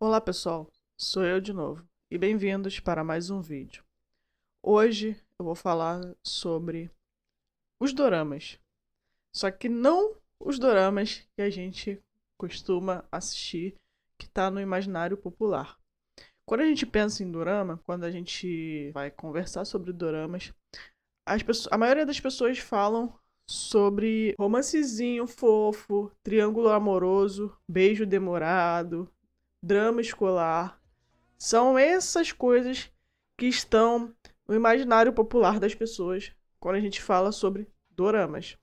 Olá pessoal, sou eu de novo e bem-vindos para mais um vídeo. Hoje eu vou falar sobre os doramas, só que não os doramas que a gente costuma assistir, que está no imaginário popular. Quando a gente pensa em dorama, quando a gente vai conversar sobre doramas, a maioria das pessoas falam sobre romancezinho fofo, triângulo amoroso, beijo demorado, drama escolar. São essas coisas que estão no imaginário popular das pessoas quando a gente fala sobre doramas.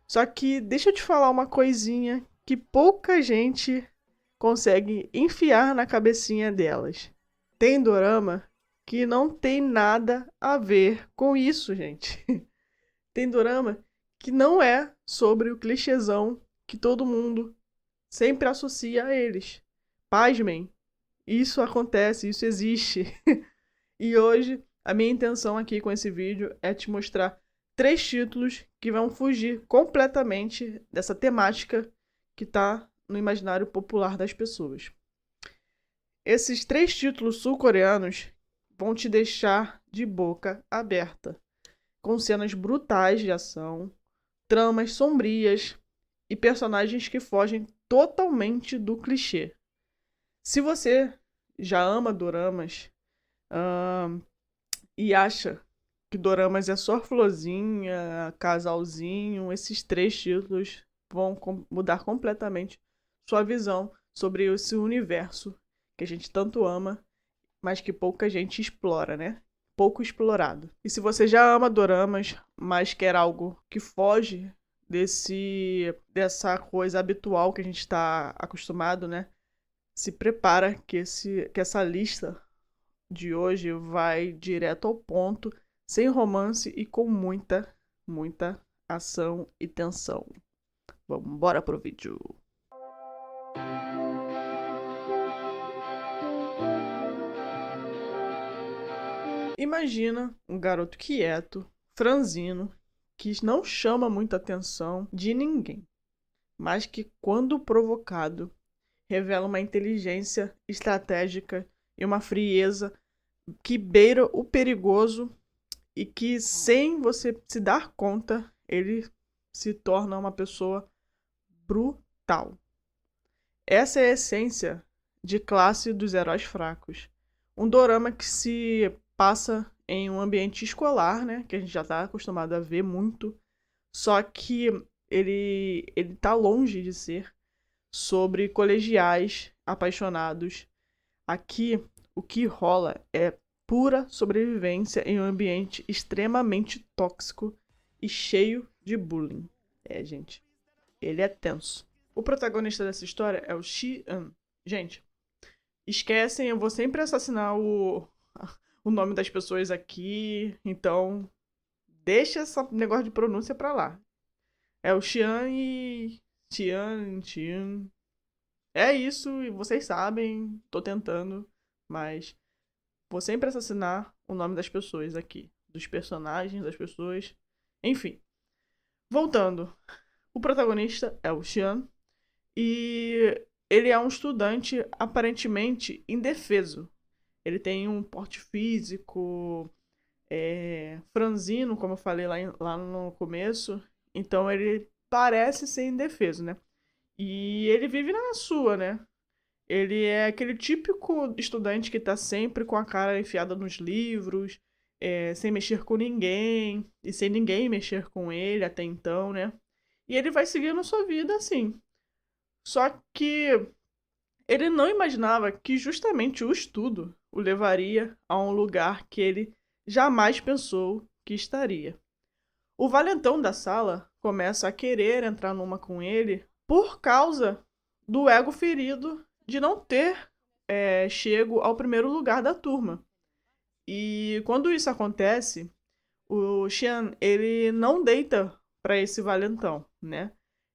Só que deixa eu te falar uma coisinha que pouca gente consegue enfiar na cabecinha delas. Tem dorama que não tem nada a ver com isso, gente. Tem dorama que não é sobre o clichêzão que todo mundo sempre associa a eles. Pasmem, isso acontece, isso existe. E hoje a minha intenção aqui com esse vídeo é te mostrar 3 títulos que vão fugir completamente dessa temática que está no imaginário popular das pessoas. Esses 3 títulos sul-coreanos vão te deixar de boca aberta, com cenas brutais de ação, tramas sombrias e personagens que fogem totalmente do clichê. Se você já ama doramas e acha que doramas é só florzinha, casalzinho, esses 3 títulos vão mudar completamente sua visão sobre esse universo que a gente tanto ama, mas que pouca gente explora, né? Pouco explorado. E se você já ama doramas, mas quer algo que foge dessa coisa habitual que a gente está acostumado, né? Se prepara que essa lista de hoje vai direto ao ponto, sem romance e com muita ação e tensão. Vamos embora pro vídeo. Imagina um garoto quieto, franzino, que não chama muita atenção de ninguém, mas que, quando provocado, revela uma inteligência estratégica e uma frieza que beira o perigoso e que, sem você se dar conta, ele se torna uma pessoa brutal. Essa é a essência de classe dos heróis fracos. Um dorama que se passa em um ambiente escolar, né, que a gente já está acostumado a ver muito, só que ele tá longe de ser sobre colegiais apaixonados. Aqui, o que rola é pura sobrevivência em um ambiente extremamente tóxico e cheio de bullying. Gente, ele é tenso. O protagonista dessa história é o Shi-an. Gente, esquecem, eu vou sempre assassinar o nome das pessoas aqui, então deixa esse negócio de pronúncia pra lá. É o Xian e... Xian. É isso, e vocês sabem, tô tentando, mas vou sempre assassinar o nome das pessoas aqui. Dos personagens, das pessoas. Enfim. Voltando. O protagonista é o Xian. E ele é um estudante aparentemente indefeso. Ele tem um porte físico franzino, como eu falei lá no começo. Então ele parece ser indefeso, né? E ele vive na sua, né? Ele é aquele típico estudante que tá sempre com a cara enfiada nos livros, sem mexer com ninguém, e sem ninguém mexer com ele até então, né? E ele vai seguindo sua vida assim. Só que ele não imaginava que justamente o estudo o levaria a um lugar que ele jamais pensou que estaria. O valentão da sala começa a querer entrar numa com ele por causa do ego ferido de não ter chego ao primeiro lugar da turma. E quando isso acontece, o Xian, ele não deita para esse valentão, né?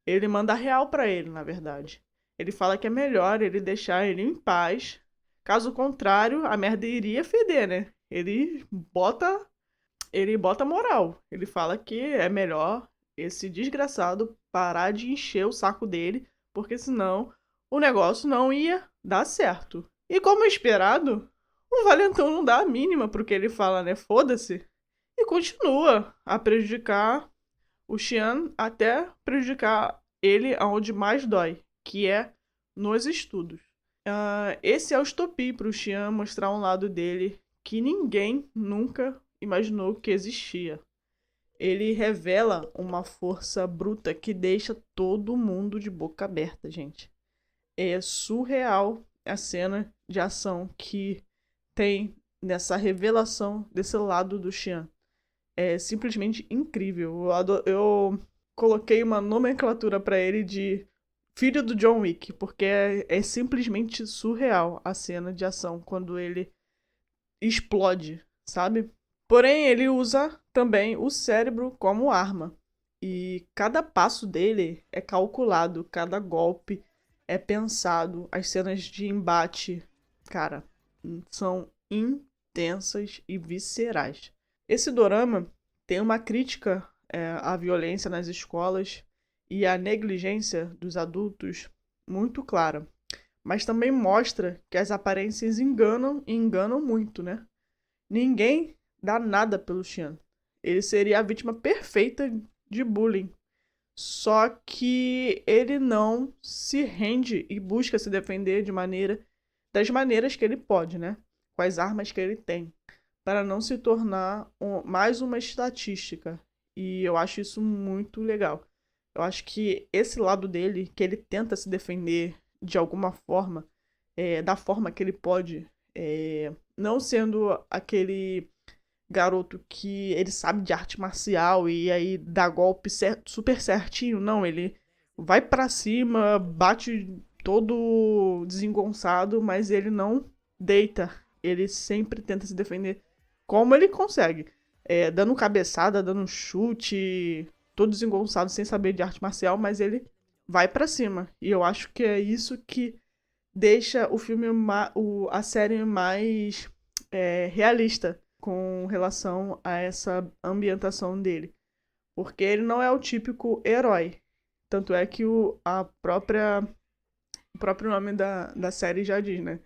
Ele manda real para ele, na verdade. Ele fala que é melhor ele deixar ele em paz. Caso contrário, a merda iria feder, né? Ele bota moral. Ele fala que é melhor esse desgraçado parar de encher o saco dele, porque senão o negócio não ia dar certo. E como esperado, o Valentão não dá a mínima pro que ele fala, né? Foda-se. E continua a prejudicar o Xian até prejudicar ele aonde mais dói, que é nos estudos. Esse é o estopim pro Xian mostrar um lado dele que ninguém nunca imaginou que existia. Ele revela uma força bruta que deixa todo mundo de boca aberta, gente. É surreal a cena de ação que tem nessa revelação desse lado do Xian. É simplesmente incrível. Eu coloquei uma nomenclatura para ele de filho do John Wick, porque é simplesmente surreal a cena de ação quando ele explode, sabe? Porém, ele usa também o cérebro como arma. E cada passo dele é calculado, cada golpe é pensado. As cenas de embate, cara, são intensas e viscerais. Esse dorama tem uma crítica à violência nas escolas e à negligência dos adultos muito clara. Mas também mostra que as aparências enganam e enganam muito, né? Ninguém dá nada pelo Xian. Ele seria a vítima perfeita de bullying. Só que ele não se rende e busca se defender das maneiras que ele pode, né? Com as armas que ele tem, para não se tornar mais uma estatística. E eu acho isso muito legal. Eu acho que esse lado dele, que ele tenta se defender de alguma forma, da forma que ele pode, não sendo aquele garoto que ele sabe de arte marcial e aí dá golpe super certinho. Não, ele vai pra cima, bate todo desengonçado, mas ele não deita. Ele sempre tenta se defender como ele consegue. Dando cabeçada, dando chute, todo desengonçado, sem saber de arte marcial, mas ele vai pra cima. E eu acho que é isso que deixa o filme, a série mais realista com relação a essa ambientação dele. Porque ele não é o típico herói. Tanto é que o próprio nome da série já diz, né?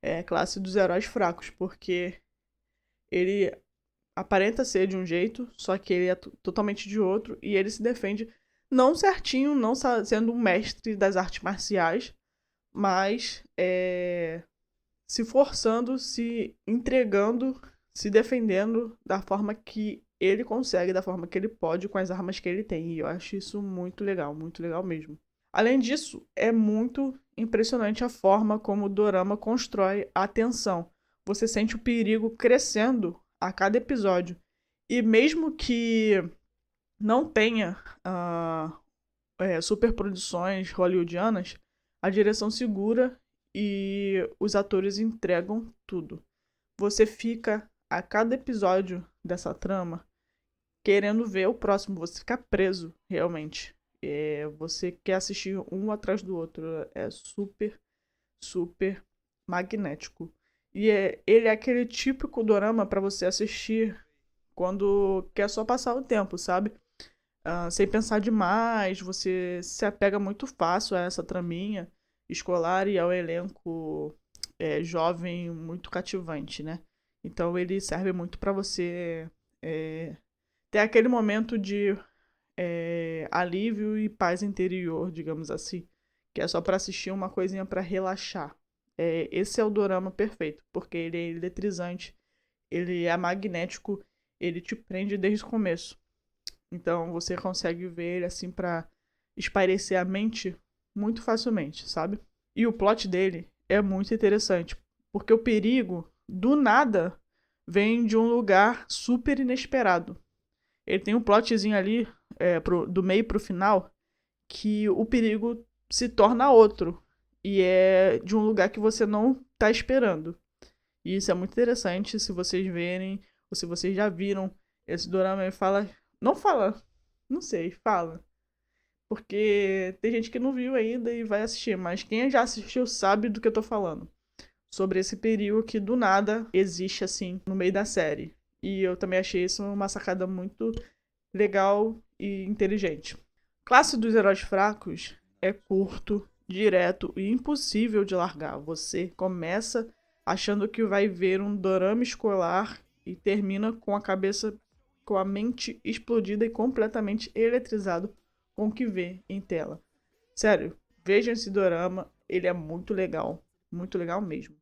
É classe dos heróis fracos, porque ele aparenta ser de um jeito, só que ele é totalmente de outro, e ele se defende não certinho, não sendo um mestre das artes marciais, mas se forçando, se entregando, se defendendo da forma que ele consegue, da forma que ele pode, com as armas que ele tem. E eu acho isso muito legal mesmo. Além disso, é muito impressionante a forma como o dorama constrói a tensão. Você sente o perigo crescendo a cada episódio. E mesmo que não tenha superproduções hollywoodianas, a direção segura e os atores entregam tudo. Você fica a cada episódio dessa trama querendo ver o próximo, você fica preso realmente. Você quer assistir um atrás do outro. É super, super magnético. E ele é aquele típico dorama para você assistir quando quer só passar o tempo, sabe? Sem pensar demais, você se apega muito fácil a essa traminha escolar e ao elenco jovem muito cativante, né? Então ele serve muito para você ter aquele momento de alívio e paz interior, digamos assim, que é só para assistir uma coisinha para relaxar. Esse é o dorama perfeito, porque ele é eletrizante, ele é magnético, ele te prende desde o começo. Então você consegue ver ele assim para espairecer a mente muito facilmente, sabe? E o plot dele é muito interessante, porque o perigo do nada vem de um lugar super inesperado. Ele tem um plotzinho ali do meio pro final que o perigo se torna outro e é de um lugar que você não tá esperando. E isso é muito interessante se vocês verem ou se vocês já viram esse dorama. Ele fala, não sei, fala. Porque tem gente que não viu ainda e vai assistir, mas quem já assistiu sabe do que eu tô falando. Sobre esse perigo que do nada existe assim no meio da série. E eu também achei isso uma sacada muito legal e inteligente. Classe dos Heróis Fracos é curto, direto e impossível de largar. Você começa achando que vai ver um dorama escolar e termina com com a mente explodida e completamente eletrizado com o que vê em tela. Sério, vejam esse dorama, ele é muito legal mesmo.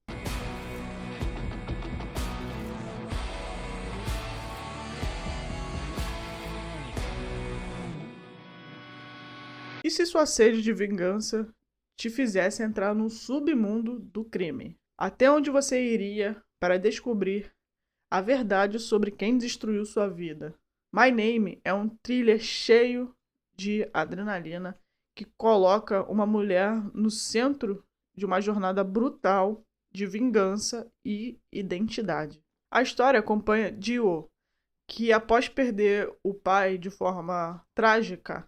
E se sua sede de vingança te fizesse entrar no submundo do crime? Até onde você iria para descobrir a verdade sobre quem destruiu sua vida? My Name é um thriller cheio de adrenalina que coloca uma mulher no centro de uma jornada brutal de vingança e identidade. A história acompanha Dio, que após perder o pai de forma trágica,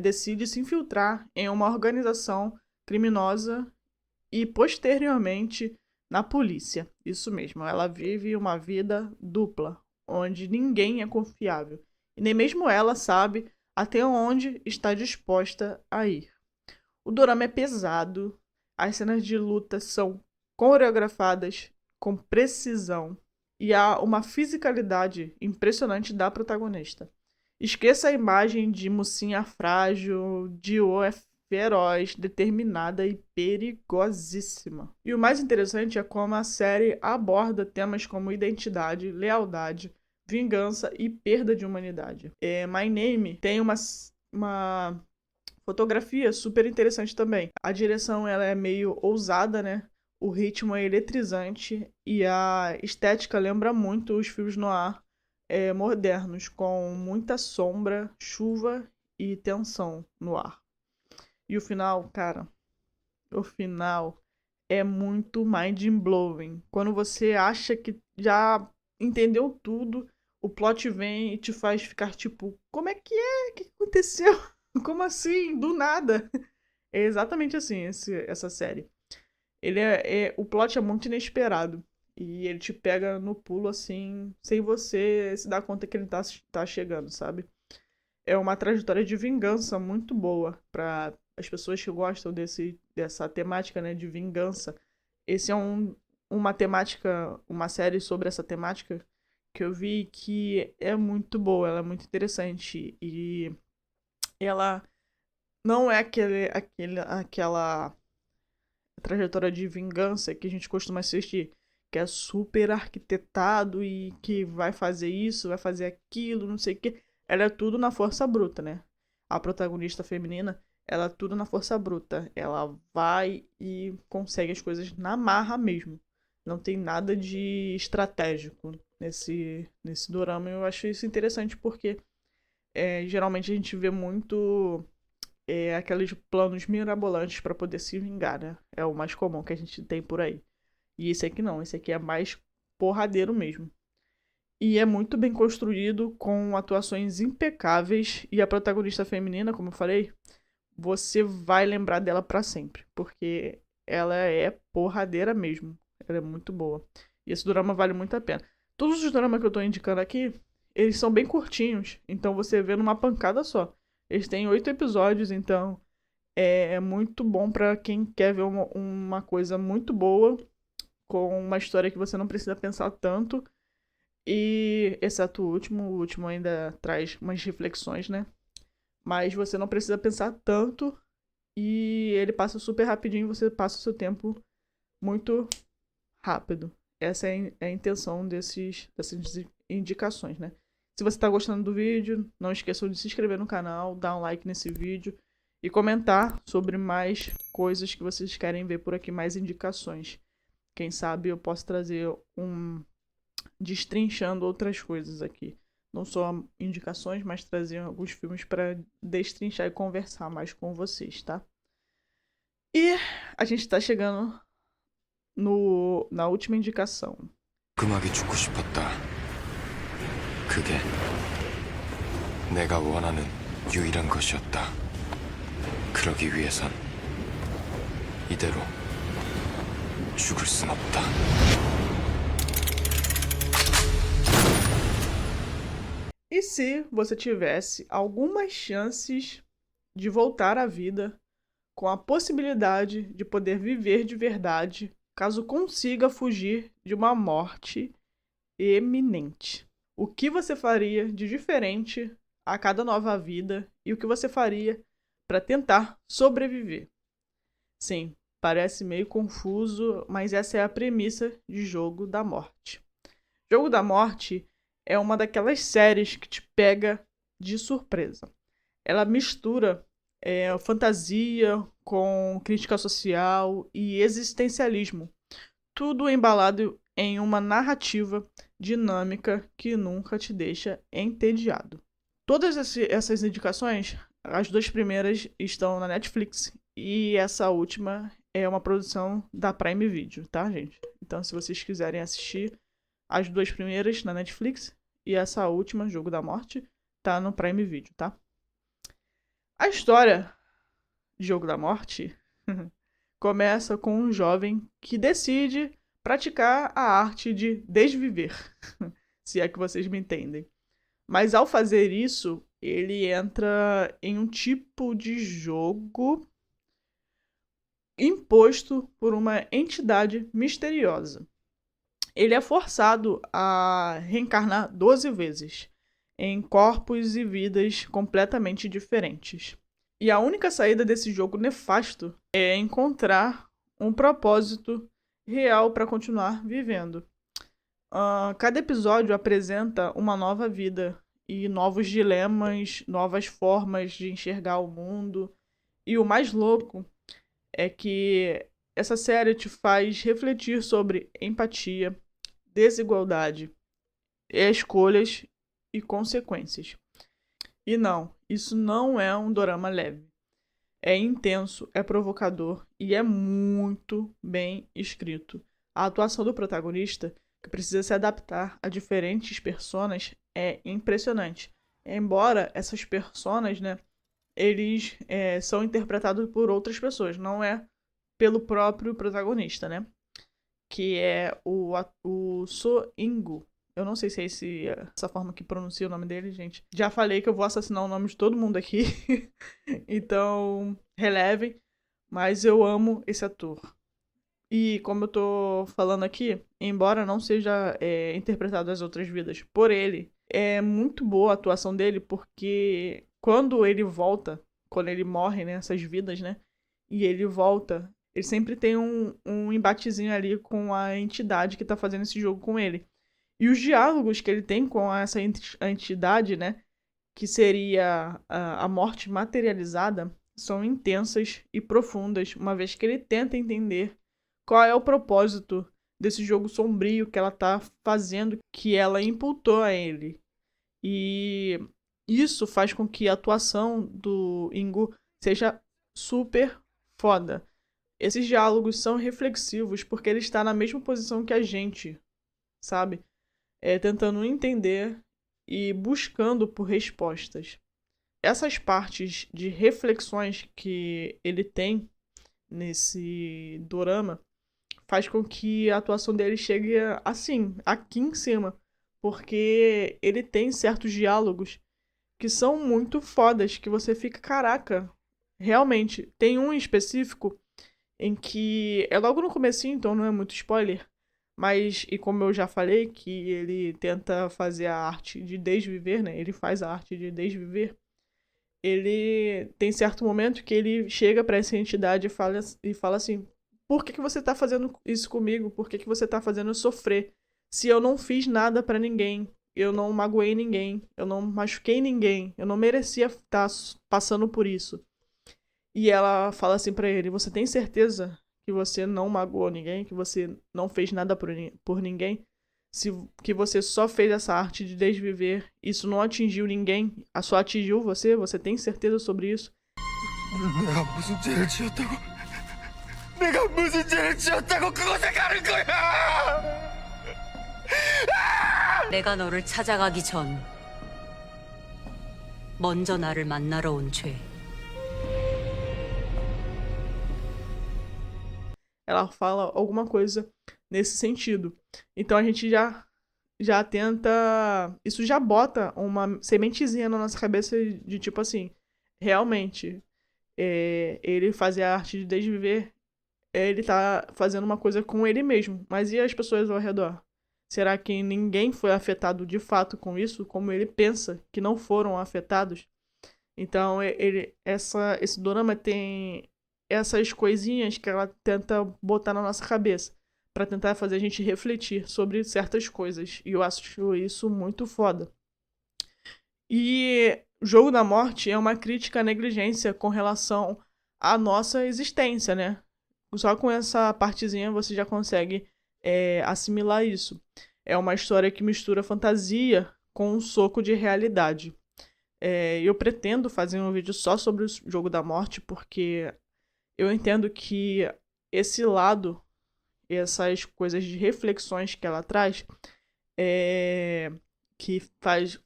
decide se infiltrar em uma organização criminosa e posteriormente na polícia. Isso mesmo, ela vive uma vida dupla, onde ninguém é confiável. E nem mesmo ela sabe até onde está disposta a ir. O dorama é pesado, as cenas de luta são coreografadas com precisão e há uma fisicalidade impressionante da protagonista. Esqueça a imagem de mocinha frágil, Dio é feroz, determinada e perigosíssima. E o mais interessante é como a série aborda temas como identidade, lealdade, vingança e perda de humanidade. My Name tem uma fotografia super interessante também. A direção ela é meio ousada, né? O ritmo é eletrizante e a estética lembra muito os filmes noir modernos, com muita sombra, chuva e tensão no ar. E o final, cara, o final é muito mind-blowing. Quando você acha que já entendeu tudo, o plot vem e te faz ficar tipo, como é que é? O que aconteceu? Como assim? Do nada. É exatamente assim essa série. O plot é muito inesperado. E ele te pega no pulo assim, sem você se dar conta que ele tá chegando, sabe? É uma trajetória de vingança muito boa para as pessoas que gostam dessa temática, né, de vingança. Esse é uma série sobre essa temática que eu vi que é muito boa, ela é muito interessante e ela não é aquela trajetória de vingança que a gente costuma assistir, que é super arquitetado e que vai fazer isso, vai fazer aquilo, não sei o quê. Ela é tudo na força bruta, né? A protagonista feminina, ela é tudo na força bruta. Ela vai e consegue as coisas na marra mesmo. Não tem nada de estratégico nesse dorama. Eu acho isso interessante porque geralmente a gente vê muito aqueles planos mirabolantes para poder se vingar, né? É o mais comum que a gente tem por aí. E esse aqui não, esse aqui é mais porradeiro mesmo. E é muito bem construído, com atuações impecáveis. E a protagonista feminina, como eu falei, você vai lembrar dela pra sempre. Porque ela é porradeira mesmo. Ela é muito boa. E esse drama vale muito a pena. Todos os dramas que eu tô indicando aqui, eles são bem curtinhos. Então você vê numa pancada só. Eles têm 8 episódios, então é muito bom pra quem quer ver uma coisa muito boa, com uma história que você não precisa pensar tanto. E, exceto o último ainda traz umas reflexões, né? Mas você não precisa pensar tanto e ele passa super rapidinho, você passa o seu tempo muito rápido. Essa é a intenção dessas indicações, né? Se você está gostando do vídeo, não esqueçam de se inscrever no canal, dar um like nesse vídeo e comentar sobre mais coisas que vocês querem ver por aqui, mais indicações. Quem sabe eu posso trazer destrinchando outras coisas aqui. Não só indicações, mas trazer alguns filmes para destrinchar e conversar mais com vocês, tá? E a gente tá chegando na última indicação. 그게 내가 원하는 유일한 것이었다. 그러기 위해선 이대로 죽을 순 없다. E se você tivesse algumas chances de voltar à vida, com a possibilidade de poder viver de verdade, caso consiga fugir de uma morte eminente. O que você faria de diferente a cada nova vida e o que você faria para tentar sobreviver? Sim, parece meio confuso, mas essa é a premissa de Jogo da Morte. Jogo da Morte é uma daquelas séries que te pega de surpresa. Ela mistura fantasia com crítica social e existencialismo, tudo embalado em uma narrativa dinâmica que nunca te deixa entediado. Todas essas indicações, as 2 primeiras estão na Netflix e essa última é uma produção da Prime Video, tá, gente? Então, se vocês quiserem assistir as 2 primeiras na Netflix e essa última, Jogo da Morte, tá no Prime Video, tá? A história de Jogo da Morte começa com um jovem que decide praticar a arte de desviver, se é que vocês me entendem. Mas ao fazer isso, ele entra em um tipo de jogo imposto por uma entidade misteriosa. Ele é forçado a reencarnar 12 vezes, em corpos e vidas completamente diferentes. E a única saída desse jogo nefasto é encontrar um propósito real para continuar vivendo. Cada episódio apresenta uma nova vida e novos dilemas, novas formas de enxergar o mundo. E o mais louco é que essa série te faz refletir sobre empatia, desigualdade, escolhas e consequências. E não, isso não é um dorama leve. É intenso, é provocador e é muito bem escrito. A atuação do protagonista, que precisa se adaptar a diferentes personas, é impressionante. Embora essas personas, né, eles são interpretados por outras pessoas, não é pelo próprio protagonista, né? Que é o So In-gu. Eu não sei se é essa forma que pronuncia o nome dele, gente. Já falei que eu vou assassinar o nome de todo mundo aqui. Então, relevem. Mas eu amo esse ator. E como eu tô falando aqui, embora não seja interpretado as outras vidas por ele, é muito boa a atuação dele, porque quando ele volta, quando ele morre nessas vidas, né? E ele volta, ele sempre tem um embatezinho ali com a entidade que tá fazendo esse jogo com ele. E os diálogos que ele tem com essa entidade, né, que seria a morte materializada, são intensas e profundas, uma vez que ele tenta entender qual é o propósito desse jogo sombrio que ela tá fazendo, que ela imputou a ele. E isso faz com que a atuação do In-gu seja super foda. Esses diálogos são reflexivos porque ele está na mesma posição que a gente, sabe? Tentando entender e buscando por respostas. Essas partes de reflexões que ele tem nesse dorama faz com que a atuação dele chegue assim, aqui em cima. Porque ele tem certos diálogos que são muito fodas, que você fica, caraca, realmente. Tem um em específico em que é logo no comecinho, então não é muito spoiler, mas, e como eu já falei, que ele tenta fazer a arte de desviver, né? Ele faz a arte de desviver. Ele tem certo momento que ele chega pra essa entidade e fala assim: por que você tá fazendo isso comigo? Por que você tá fazendo eu sofrer? Se eu não fiz nada pra ninguém, eu não magoei ninguém, eu não machuquei ninguém, eu não merecia estar passando por isso. E ela fala assim pra ele: você tem certeza que você não magoou ninguém, que você não fez nada por ninguém, que você só fez essa arte de desviver, isso não atingiu ninguém, só atingiu você? Você tem certeza sobre isso? 내가 너를 찾아가기 전 먼저 나를 만나러 온 죄. Ela fala alguma coisa nesse sentido. Então a gente já tenta... Isso já bota uma sementezinha na nossa cabeça de tipo assim, realmente, ele fazer a arte de desviver ele tá fazendo uma coisa com ele mesmo. Mas e as pessoas ao redor? Será que ninguém foi afetado de fato com isso, como ele pensa que não foram afetados? Então, esse dorama tem essas coisinhas que ela tenta botar na nossa cabeça, pra tentar fazer a gente refletir sobre certas coisas. E eu acho isso muito foda. E o Jogo da Morte é uma crítica à negligência com relação à nossa existência, né? Só com essa partezinha você já consegue assimilar isso. É uma história que mistura fantasia com um soco de realidade. Eu pretendo fazer um vídeo só sobre o Jogo da Morte, porque eu entendo que esse lado, essas coisas de reflexões que ela traz, que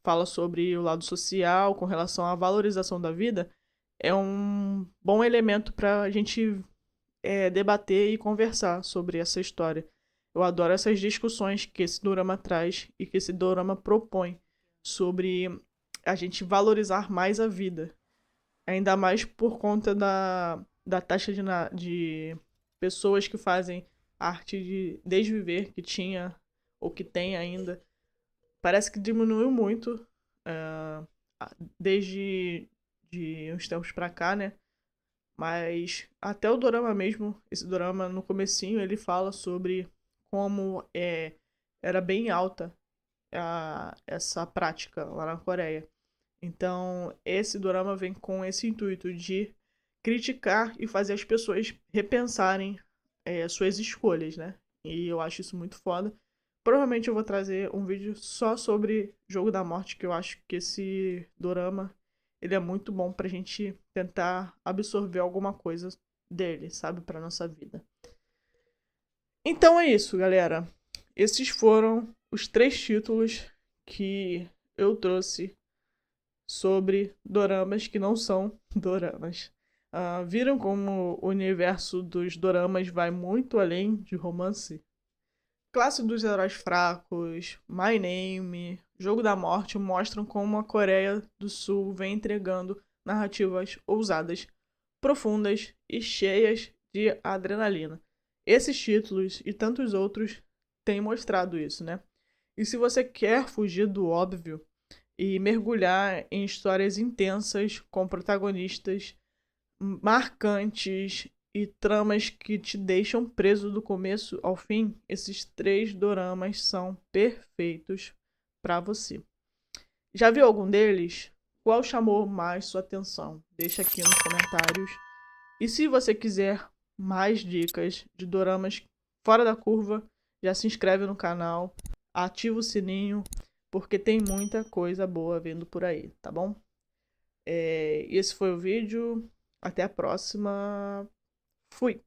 fala sobre o lado social com relação à valorização da vida, é um bom elemento para a gente debater e conversar sobre essa história. Eu adoro essas discussões que esse dorama traz e que esse dorama propõe sobre a gente valorizar mais a vida. Ainda mais por conta da taxa de pessoas que fazem arte de desviver que tinha ou que tem ainda. Parece que diminuiu muito desde de uns tempos pra cá, né? Mas até o dorama mesmo, esse dorama no comecinho, ele fala sobre como era bem alta essa prática lá na Coreia. Então, esse dorama vem com esse intuito de criticar e fazer as pessoas repensarem suas escolhas, né? E eu acho isso muito foda. Provavelmente eu vou trazer um vídeo só sobre Jogo da Morte, que eu acho que esse dorama ele é muito bom pra gente tentar absorver alguma coisa dele, sabe, pra nossa vida. Então é isso, galera. Esses foram os 3 títulos que eu trouxe sobre doramas que não são doramas. Viram como o universo dos doramas vai muito além de romance? Classe dos Heróis Fracos, My Name, Jogo da Morte mostram como a Coreia do Sul vem entregando narrativas ousadas, profundas e cheias de adrenalina. Esses títulos e tantos outros têm mostrado isso, né? E se você quer fugir do óbvio e mergulhar em histórias intensas com protagonistas marcantes e tramas que te deixam preso do começo ao fim, esses 3 doramas são perfeitos para você. Já viu algum deles? Qual chamou mais sua atenção? Deixa aqui nos comentários. E se você quiser mais dicas de doramas fora da curva, já se inscreve no canal, ativa o sininho, porque tem muita coisa boa vindo por aí, tá bom? Esse foi o vídeo. Até a próxima. Fui!